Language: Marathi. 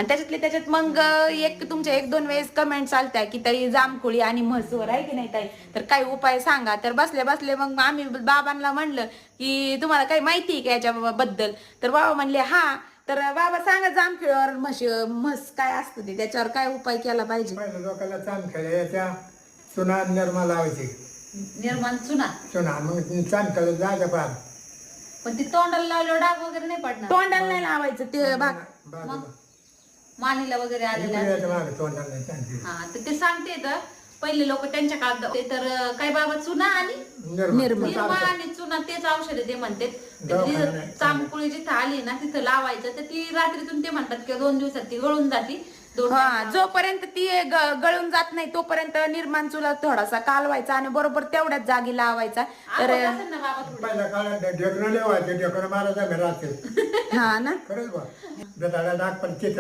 आणि त्याच्यात मग तुमच्या 1-2 वेळेस कमेंट चालत्या की ताई जामखोळी आणि म्हसवर आहे की नाही ताई, तर काही उपाय सांगा. तर बसले बसले मग आम्ही बाबांना म्हणलं की तुम्हाला काही माहिती आहे का याच्याबद्दल, तर बाबा म्हणले हा. तर बाबा सांगा जामखेळीवर म्हस काय असतं ते, त्याच्यावर काय उपाय केला पाहिजे. पहिल्या लोकांना जामखेळ याच्या चुना निर्मा लावायची. निर्माण चुना मग चांदखेळ जायचं पार. पण ती तोंडाला लावल्यावर डाग वगैरे नाही पडणार. तोंडाला नाही लावायचं ते भाग. मग मानेला वगैरे आलेला हा, तर ते सांगते तर पहिले लोक त्यांच्या काळात ते तर काय बाबा चुना आणि निर्मा आणि चुना तेच औषध ते म्हणते. चांबकुळी जिथं आली ना तिथं लावायचं, तर ती रात्रीतून ते म्हणतात किंवा 2 दिवसात ती गळून जाती. जोपर्यंत ती गळून जात नाही तोपर्यंत निर्माण चुला थोडासा कालवायचा आणि बरोबर तेवढ्याच जागी लावायचा. तर पहिल्या काळात ढेकरं लिवायचे, ढेकरं मारायचा घरात. हा ना खरंच बा दाग पण